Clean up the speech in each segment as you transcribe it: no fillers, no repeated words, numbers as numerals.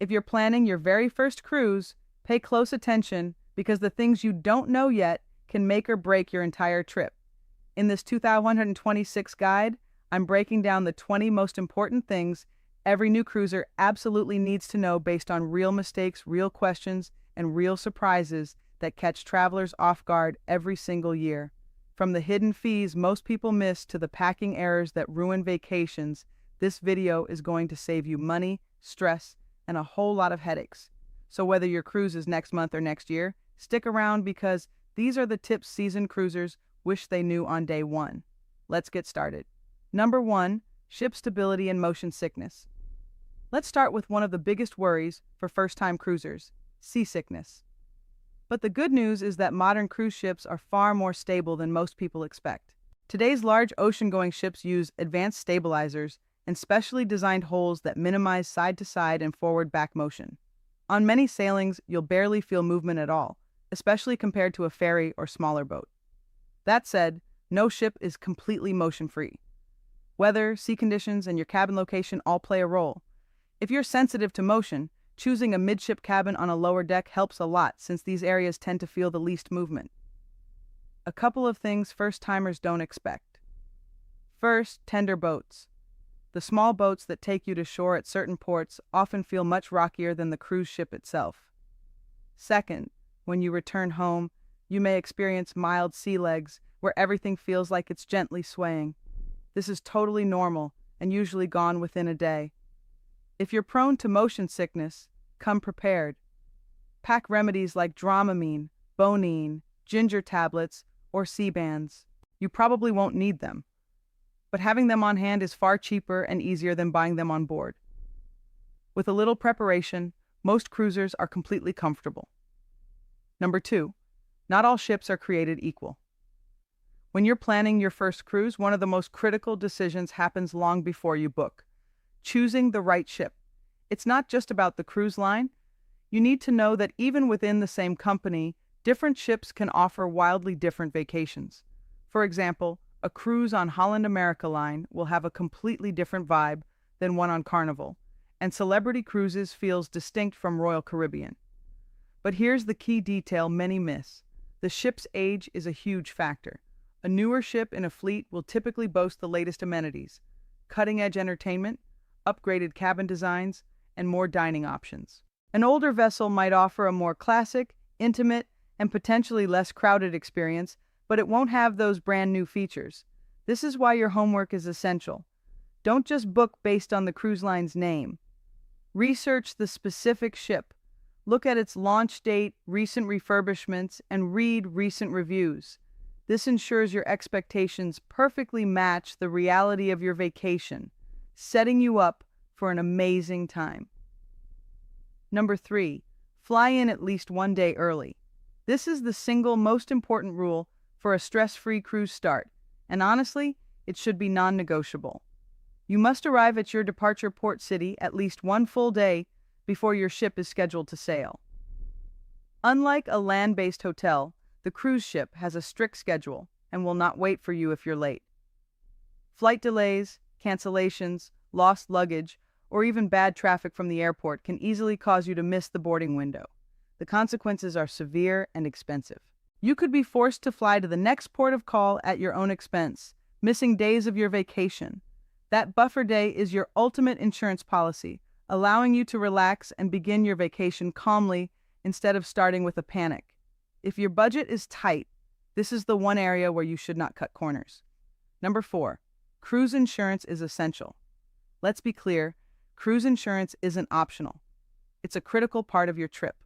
If you're planning your very first cruise, pay close attention because the things you don't know yet can make or break your entire trip. In this 2126 guide, I'm breaking down the 20 most important things every new cruiser absolutely needs to know based on real mistakes, real questions, and real surprises that catch travelers off guard every single year. From the hidden fees most people miss to the packing errors that ruin vacations, this video is going to save you money, stress, and a whole lot of headaches. So whether your cruise is next month or next year, stick around because these are the tips seasoned cruisers wish they knew on day one. Let's get started. Number 1, ship stability and motion sickness. Let's start with one of the biggest worries for first-time cruisers, seasickness. But the good news is that modern cruise ships are far more stable than most people expect. Today's large ocean-going ships use advanced stabilizers and specially designed holes that minimize side-to-side and forward-back motion. On many sailings, you'll barely feel movement at all, especially compared to a ferry or smaller boat. That said, no ship is completely motion-free. Weather, sea conditions, and your cabin location all play a role. If you're sensitive to motion, choosing a midship cabin on a lower deck helps a lot since these areas tend to feel the least movement. A couple of things first-timers don't expect. First, tender boats. The small boats that take you to shore at certain ports often feel much rockier than the cruise ship itself. Second, when you return home, you may experience mild sea legs where everything feels like it's gently swaying. This is totally normal and usually gone within a day. If you're prone to motion sickness, come prepared. Pack remedies like Dramamine, Bonine, ginger tablets, or sea bands. You probably won't need them, but having them on hand is far cheaper and easier than buying them on board. With a little preparation, most cruisers are completely comfortable. Number 2, not all ships are created equal. When you're planning your first cruise, one of the most critical decisions happens long before you book. Choosing the right ship. It's not just about the cruise line. You need to know that even within the same company, different ships can offer wildly different vacations. For example, a cruise on Holland America Line will have a completely different vibe than one on Carnival, and Celebrity Cruises feels distinct from Royal Caribbean. But here's the key detail many miss. The ship's age is a huge factor. A newer ship in a fleet will typically boast the latest amenities, cutting-edge entertainment, upgraded cabin designs, and more dining options. An older vessel might offer a more classic, intimate, and potentially less crowded experience, but it won't have those brand new features. This is why your homework is essential. Don't just book based on the cruise line's name. Research the specific ship. Look at its launch date, recent refurbishments, and read recent reviews. This ensures your expectations perfectly match the reality of your vacation, setting you up for an amazing time. Number 3, fly in at least one day early. This is the single most important rule for a stress-free cruise start, and honestly, it should be non-negotiable. You must arrive at your departure port city at least one full day before your ship is scheduled to sail. Unlike a land-based hotel, the cruise ship has a strict schedule and will not wait for you if you're late. Flight delays, cancellations, lost luggage, or even bad traffic from the airport can easily cause you to miss the boarding window. The consequences are severe and expensive. You could be forced to fly to the next port of call at your own expense, missing days of your vacation. That buffer day is your ultimate insurance policy, allowing you to relax and begin your vacation calmly instead of starting with a panic. If your budget is tight, this is the one area where you should not cut corners. Number 4, cruise insurance is essential. Let's be clear, cruise insurance isn't optional. It's a critical part of your trip.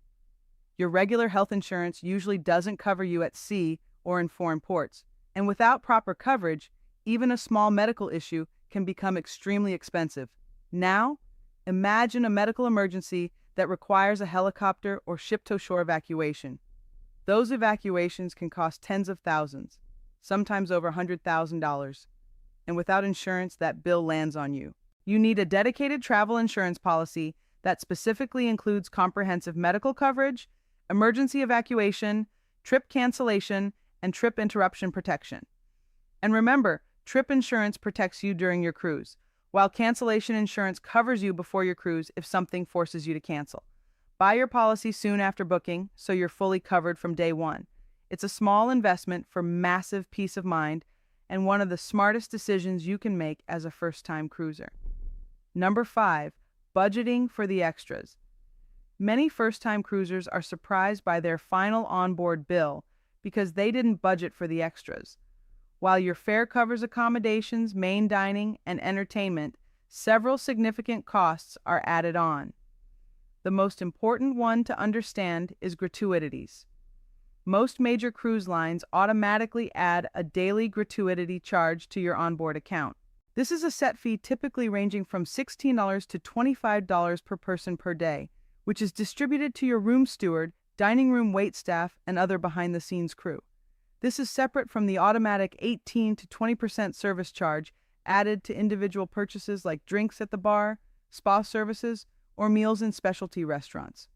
Your regular health insurance usually doesn't cover you at sea or in foreign ports, and without proper coverage, even a small medical issue can become extremely expensive. Now, imagine a medical emergency that requires a helicopter or ship-to-shore evacuation. Those evacuations can cost tens of thousands, sometimes over $100,000. And without insurance, that bill lands on you. You need a dedicated travel insurance policy that specifically includes comprehensive medical coverage, emergency evacuation, trip cancellation, and trip interruption protection. And remember, trip insurance protects you during your cruise. while cancellation insurance covers you before your cruise if something forces you to cancel. Buy your policy soon after booking so you're fully covered from day one. It's a small investment for massive peace of mind and one of the smartest decisions you can make as a first-time cruiser. Number 5, budgeting for the extras. Many first-time cruisers are surprised by their final onboard bill because they didn't budget for the extras. While your fare covers accommodations, main dining, and entertainment, several significant costs are added on. The most important one to understand is gratuities. Most major cruise lines automatically add a daily gratuity charge to your onboard account. This is a set fee typically ranging from $16 to $25 per person per day, which is distributed to your room steward, dining room waitstaff, and other behind-the-scenes crew. This is separate from the automatic 18 to 20% service charge added to individual purchases like drinks at the bar, spa services, or meals in specialty restaurants.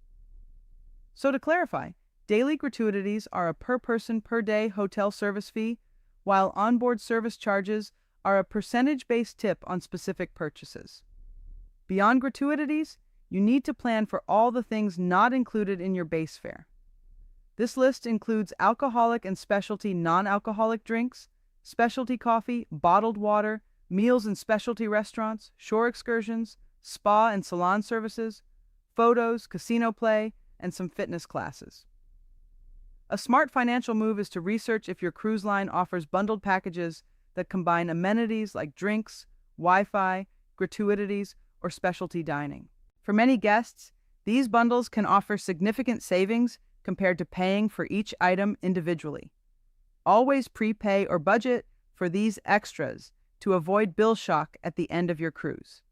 So to clarify, daily gratuities are a per-person per-day hotel service fee, while onboard service charges are a percentage-based tip on specific purchases. Beyond gratuities, you need to plan for all the things not included in your base fare. This list includes alcoholic and specialty non-alcoholic drinks, specialty coffee, bottled water, meals in specialty restaurants, shore excursions, spa and salon services, photos, casino play, and some fitness classes. A smart financial move is to research if your cruise line offers bundled packages that combine amenities like drinks, Wi-Fi, gratuities, or specialty dining. For many guests, these bundles can offer significant savings compared to paying for each item individually. Always prepay or budget for these extras to avoid bill shock at the end of your cruise.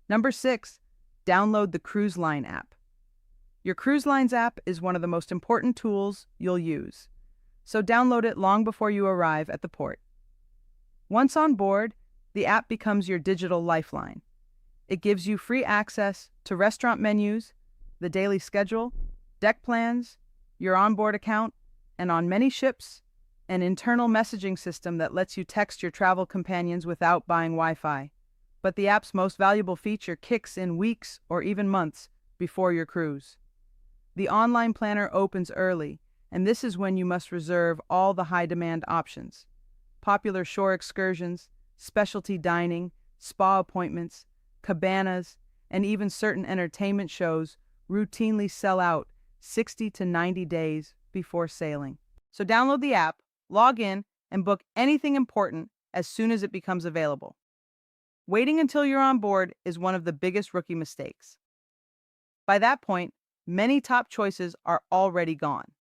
Number 6, download the Cruise Line app. Your Cruise Lines app is one of the most important tools you'll use, so download it long before you arrive at the port. Once on board, the app becomes your digital lifeline. It gives you free access to restaurant menus, the daily schedule, deck plans, your onboard account, and on many ships, an internal messaging system that lets you text your travel companions without buying Wi-Fi. But the app's most valuable feature kicks in weeks or even months before your cruise. The online planner opens early, and this is when you must reserve all the high-demand options. Popular shore excursions, specialty dining, spa appointments, cabanas, and even certain entertainment shows routinely sell out 60 to 90 days before sailing. So download the app, log in, and book anything important as soon as it becomes available. Waiting until you're on board is one of the biggest rookie mistakes. By that point, many top choices are already gone.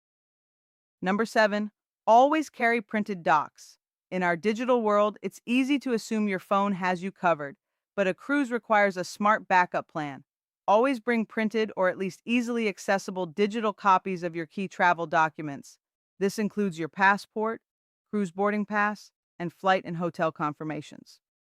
Number 7, always carry printed docs. In our digital world, it's easy to assume your phone has you covered, but a cruise requires a smart backup plan. Always bring printed or at least easily accessible digital copies of your key travel documents. This includes your passport, cruise boarding pass, and flight and hotel confirmations.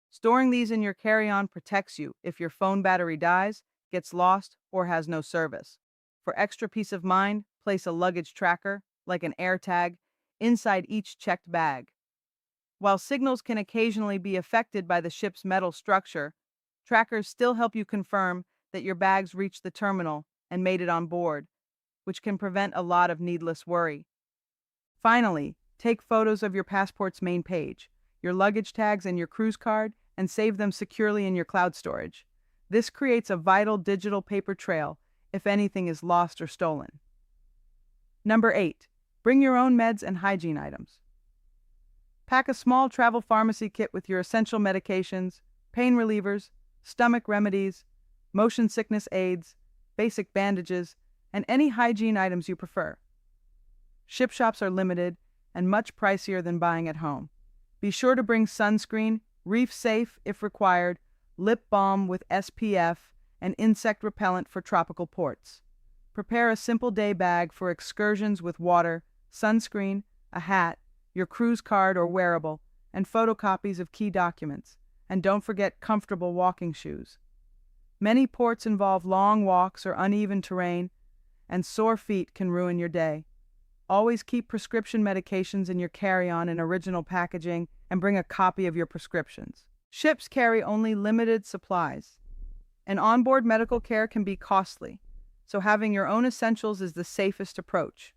Storing these in your carry-on protects you if your phone battery dies, gets lost, or has no service. For extra peace of mind, place a luggage tracker, like an AirTag, inside each checked bag. While signals can occasionally be affected by the ship's metal structure, trackers still help you confirm that your bags reached the terminal and made it on board, which can prevent a lot of needless worry. Finally, take photos of your passport's main page, your luggage tags, and your cruise card, and save them securely in your cloud storage. This creates a vital digital paper trail if anything is lost or stolen. Number 8, bring your own meds and hygiene items. Pack a small travel pharmacy kit with your essential medications, pain relievers, stomach remedies, motion sickness aids, basic bandages, and any hygiene items you prefer. Ship shops are limited and much pricier than buying at home. Be sure to bring sunscreen, reef safe if required, lip balm with SPF, and insect repellent for tropical ports. Prepare a simple day bag for excursions with water, sunscreen, a hat, your cruise card or wearable, and photocopies of key documents. And don't forget comfortable walking shoes. Many ports involve long walks or uneven terrain, and sore feet can ruin your day. Always keep prescription medications in your carry-on in original packaging and bring a copy of your prescriptions. Ships carry only limited supplies, and onboard medical care can be costly, so having your own essentials is the safest approach.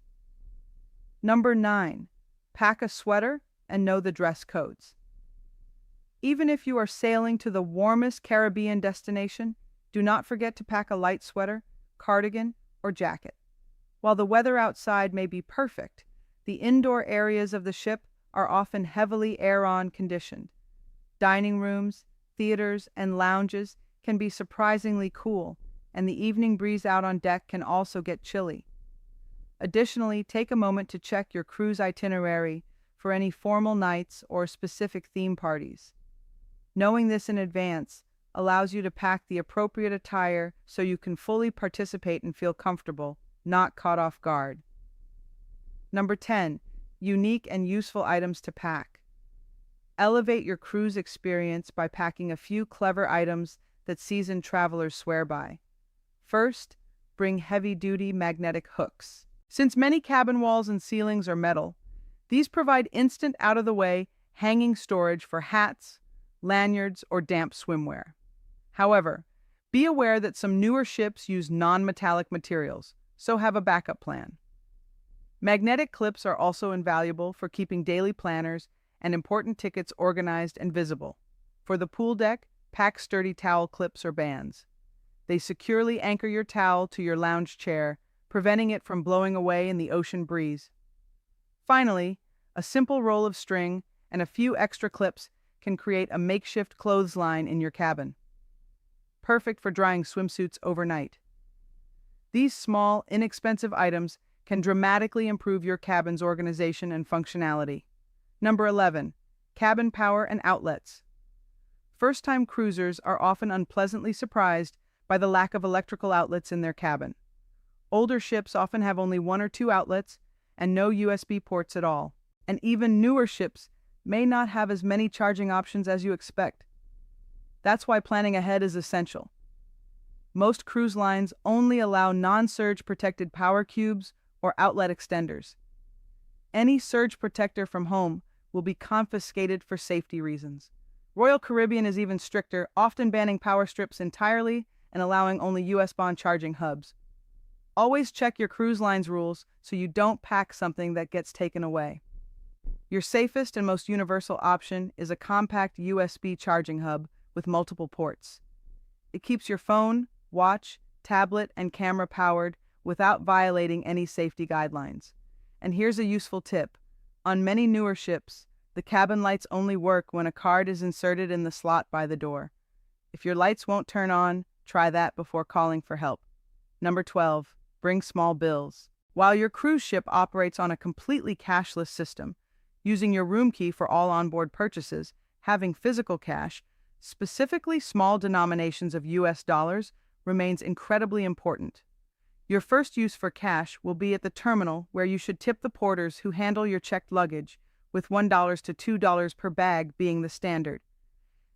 Number 9. Pack a sweater and know the dress codes. Even if you are sailing to the warmest Caribbean destination, do not forget to pack a light sweater, cardigan, or jacket. While the weather outside may be perfect, the indoor areas of the ship are often heavily air-on conditioned. Dining rooms, theaters, and lounges can be surprisingly cool, and the evening breeze out on deck can also get chilly. Additionally, take a moment to check your cruise itinerary for any formal nights or specific theme parties. Knowing this in advance allows you to pack the appropriate attire so you can fully participate and feel comfortable, not caught off guard. Number 10. Unique and useful items to pack. Elevate your cruise experience by packing a few clever items that seasoned travelers swear by. First, bring heavy-duty magnetic hooks. Since many cabin walls and ceilings are metal, these provide instant out-of-the-way hanging storage for hats, lanyards, or damp swimwear. However, be aware that some newer ships use non-metallic materials, so have a backup plan. Magnetic clips are also invaluable for keeping daily planners and important tickets organized and visible. For the pool deck, pack sturdy towel clips or bands. They securely anchor your towel to your lounge chair, preventing it from blowing away in the ocean breeze. Finally, a simple roll of string and a few extra clips can create a makeshift clothesline in your cabin. Perfect for drying swimsuits overnight. These small, inexpensive items can dramatically improve your cabin's organization and functionality. Number 11. Cabin power and outlets. First-time cruisers are often unpleasantly surprised by the lack of electrical outlets in their cabin. Older ships often have only 1 or 2 outlets and no USB ports at all. And even newer ships may not have as many charging options as you expect. That's why planning ahead is essential. Most cruise lines only allow non-surge protected power cubes or outlet extenders. Any surge protector from home will be confiscated for safety reasons. Royal Caribbean is even stricter, often banning power strips entirely and allowing only USB-on charging hubs. Always check your cruise line's rules so you don't pack something that gets taken away. Your safest and most universal option is a compact USB charging hub with multiple ports. It keeps your phone, watch, tablet, and camera powered without violating any safety guidelines. And here's a useful tip. On many newer ships, the cabin lights only work when a card is inserted in the slot by the door. If your lights won't turn on, try that before calling for help. Number 12. Bring small bills. While your cruise ship operates on a completely cashless system, using your room key for all onboard purchases, having physical cash, specifically small denominations of US dollars, remains incredibly important. Your first use for cash will be at the terminal, where you should tip the porters who handle your checked luggage, with $1 to $2 per bag being the standard.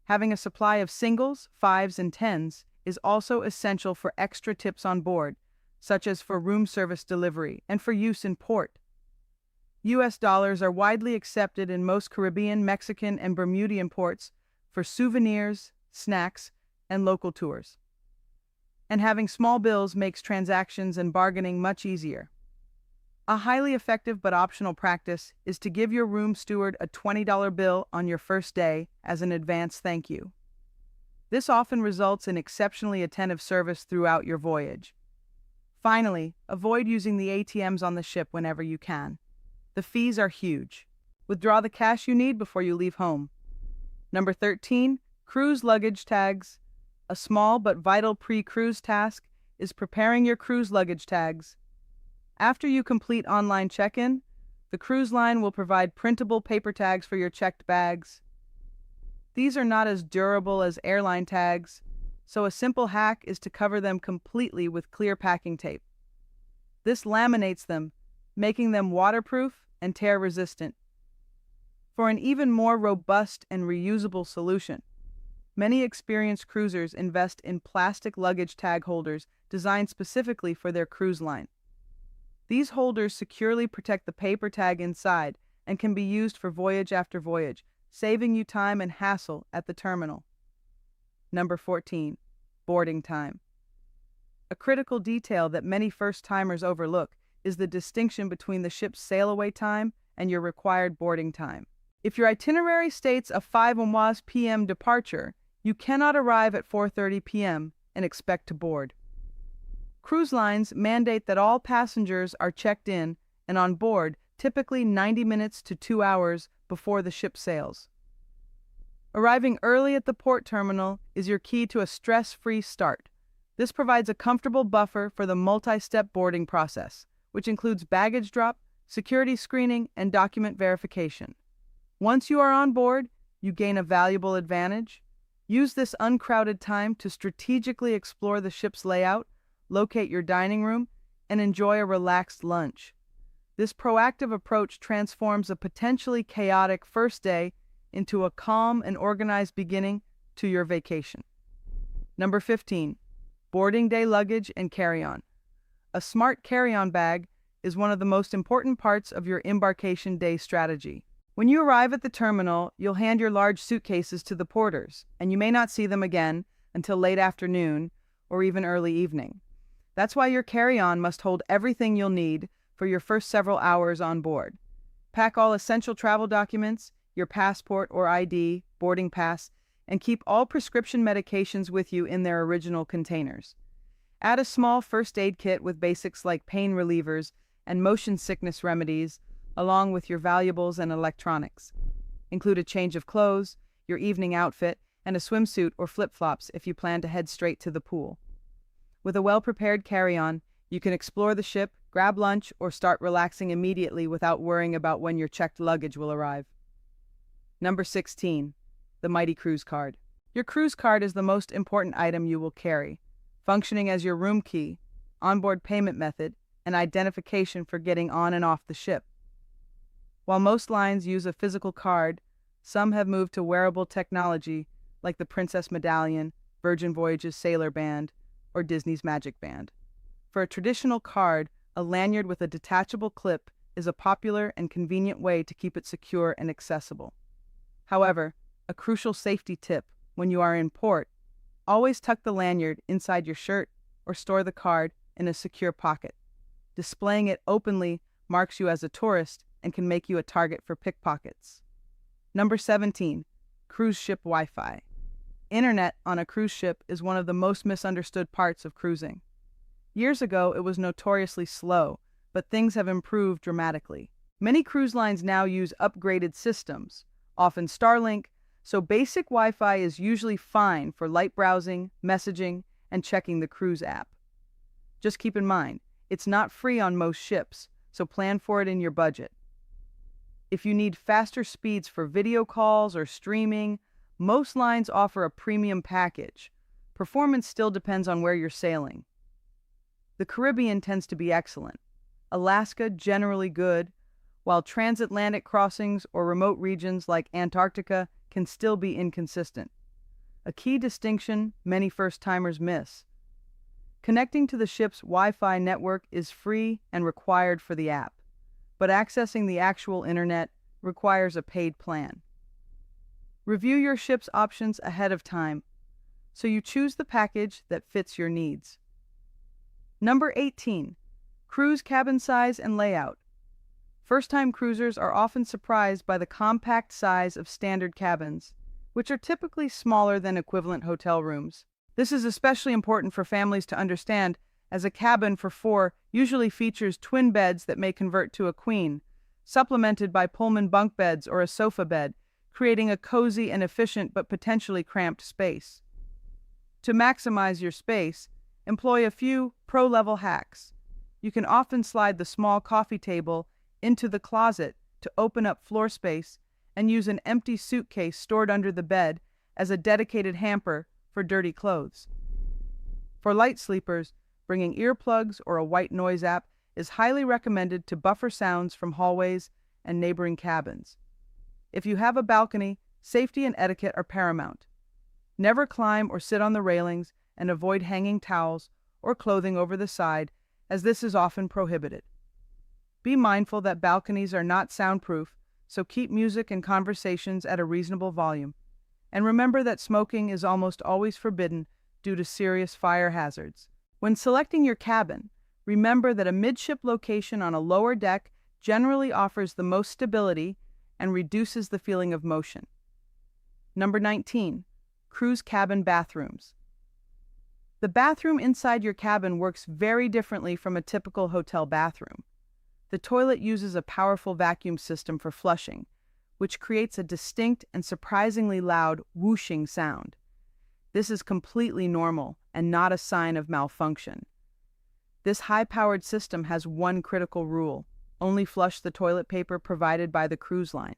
Having a supply of singles, fives, and tens is also essential for extra tips on board, such as for room service delivery and for use in port. US dollars are widely accepted in most Caribbean, Mexican, and Bermudian ports for souvenirs, snacks, and local tours. And having small bills makes transactions and bargaining much easier. A highly effective but optional practice is to give your room steward a $20 bill on your first day as an advance thank you. This often results in exceptionally attentive service throughout your voyage. Finally, avoid using the ATMs on the ship whenever you can. The fees are huge. Withdraw the cash you need before you leave home. Number 13. Cruise luggage tags. A small but vital pre-cruise task is preparing your cruise luggage tags. After you complete online check-in, the cruise line will provide printable paper tags for your checked bags. These are not as durable as airline tags, so a simple hack is to cover them completely with clear packing tape. This laminates them, making them waterproof and tear-resistant. For an even more robust and reusable solution, many experienced cruisers invest in plastic luggage tag holders designed specifically for their cruise line. These holders securely protect the paper tag inside and can be used for voyage after voyage, saving you time and hassle at the terminal. Number 14. Boarding time. A critical detail that many first-timers overlook is the distinction between the ship's sail-away time and your required boarding time. If your itinerary states a 5 p.m. departure, you cannot arrive at 4:30 p.m. and expect to board. Cruise lines mandate that all passengers are checked in and on board typically 90 minutes to 2 hours before the ship sails. Arriving early at the port terminal is your key to a stress-free start. This provides a comfortable buffer for the multi-step boarding process, which includes baggage drop, security screening, and document verification. Once you are on board, you gain a valuable advantage. Use this uncrowded time to strategically explore the ship's layout, locate your dining room, and enjoy a relaxed lunch. This proactive approach transforms a potentially chaotic first day into a calm and organized beginning to your vacation. Number 15. Boarding day luggage and carry-on. A smart carry-on bag is one of the most important parts of your embarkation day strategy. When you arrive at the terminal, you'll hand your large suitcases to the porters, and you may not see them again until late afternoon or even early evening. That's why your carry-on must hold everything you'll need for your first several hours on board. Pack all essential travel documents, your passport or ID, boarding pass, and keep all prescription medications with you in their original containers. Add a small first aid kit with basics like pain relievers and motion sickness remedies, along with your valuables and electronics. Include a change of clothes, your evening outfit, and a swimsuit or flip-flops if you plan to head straight to the pool. With a well-prepared carry-on, you can explore the ship, grab lunch, or start relaxing immediately without worrying about when your checked luggage will arrive. Number 16. The mighty cruise card. Your cruise card is the most important item you will carry, functioning as your room key, onboard payment method, and identification for getting on and off the ship. While most lines use a physical card, some have moved to wearable technology like the Princess Medallion, Virgin Voyages Sailor Band, or Disney's Magic Band. For a traditional card, a lanyard with a detachable clip is a popular and convenient way to keep it secure and accessible. However, a crucial safety tip when you are in port, always tuck the lanyard inside your shirt or store the card in a secure pocket. Displaying it openly marks you as a tourist and can make you a target for pickpockets. Number 17. Cruise ship Wi-Fi. Internet on a cruise ship is one of the most misunderstood parts of cruising. Years ago, it was notoriously slow, but things have improved dramatically. Many cruise lines now use upgraded systems, often Starlink, so basic Wi-Fi is usually fine for light browsing, messaging, and checking the cruise app. Just keep in mind, it's not free on most ships, so plan for it in your budget. If you need faster speeds for video calls or streaming, most lines offer a premium package. Performance still depends on where you're sailing. The Caribbean tends to be excellent. Alaska generally good, while transatlantic crossings or remote regions like Antarctica can still be inconsistent. A key distinction many first-timers miss. Connecting to the ship's Wi-Fi network is free and required for the app, but accessing the actual internet requires a paid plan. Review your ship's options ahead of time, so you choose the package that fits your needs. Number 18. Cruise cabin size and layout. First-time cruisers are often surprised by the compact size of standard cabins, which are typically smaller than equivalent hotel rooms. This is especially important for families to understand, as a cabin for 4 usually features twin beds that may convert to a queen, supplemented by Pullman bunk beds or a sofa bed, creating a cozy and efficient but potentially cramped space. To maximize your space, employ a few pro-level hacks. You can often slide the small coffee table into the closet to open up floor space and use an empty suitcase stored under the bed as a dedicated hamper for dirty clothes. For light sleepers, bringing earplugs or a white noise app is highly recommended to buffer sounds from hallways and neighboring cabins. If you have a balcony, safety and etiquette are paramount. Never climb or sit on the railings and avoid hanging towels or clothing over the side, as this is often prohibited. Be mindful that balconies are not soundproof, so keep music and conversations at a reasonable volume. And remember that smoking is almost always forbidden due to serious fire hazards. When selecting your cabin, remember that a midship location on a lower deck generally offers the most stability and reduces the feeling of motion. Number 19, cruise cabin bathrooms. The bathroom inside your cabin works very differently from a typical hotel bathroom. The toilet uses a powerful vacuum system for flushing, which creates a distinct and surprisingly loud whooshing sound. This is completely normal and not a sign of malfunction. This high-powered system has one critical rule: only flush the toilet paper provided by the cruise line.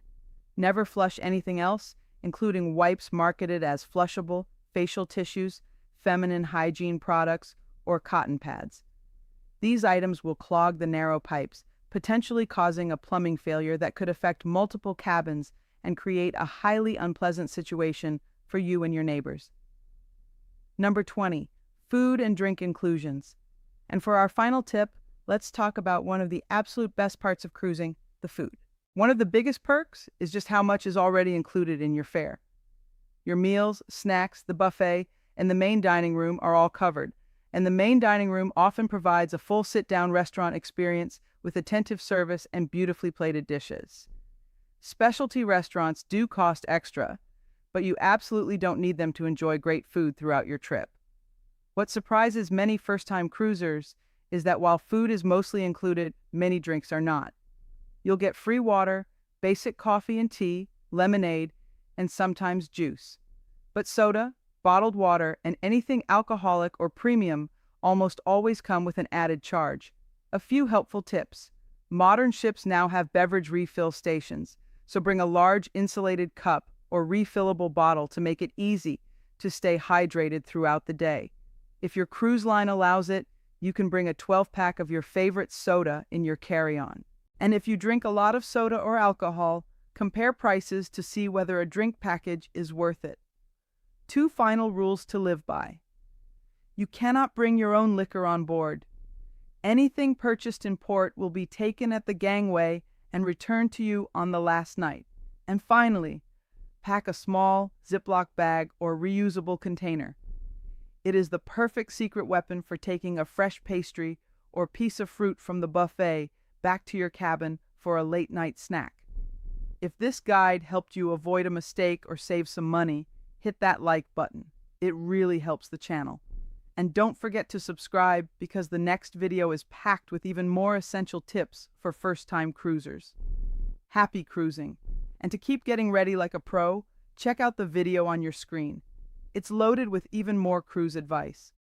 Never flush anything else, including wipes marketed as flushable, facial tissues, feminine hygiene products, or cotton pads. These items will clog the narrow pipes, potentially causing a plumbing failure that could affect multiple cabins and create a highly unpleasant situation for you and your neighbors. Number 20, food and drink inclusions. And for our final tip, let's talk about one of the absolute best parts of cruising, the food. One of the biggest perks is just how much is already included in your fare. Your meals, snacks, the buffet, and the main dining room are all covered, and the main dining room often provides a full sit-down restaurant experience with attentive service and beautifully plated dishes. Specialty restaurants do cost extra, but you absolutely don't need them to enjoy great food throughout your trip. What surprises many first-time cruisers is that while food is mostly included, many drinks are not. You'll get free water, basic coffee and tea, lemonade, and sometimes juice. But soda, bottled water, and anything alcoholic or premium almost always come with an added charge. A few helpful tips. Modern ships now have beverage refill stations, so bring a large insulated cup or refillable bottle to make it easy to stay hydrated throughout the day. If your cruise line allows it, you can bring a 12-pack of your favorite soda in your carry-on. And if you drink a lot of soda or alcohol, compare prices to see whether a drink package is worth it. 2 final rules to live by. You cannot bring your own liquor on board. Anything purchased in port will be taken at the gangway and returned to you on the last night. And finally, pack a small Ziploc bag or reusable container. It is the perfect secret weapon for taking a fresh pastry or piece of fruit from the buffet back to your cabin for a late-night snack. If this guide helped you avoid a mistake or save some money, hit that like button. It really helps the channel. And don't forget to subscribe because the next video is packed with even more essential tips for first-time cruisers. Happy cruising! And to keep getting ready like a pro, check out the video on your screen. It's loaded with even more cruise advice.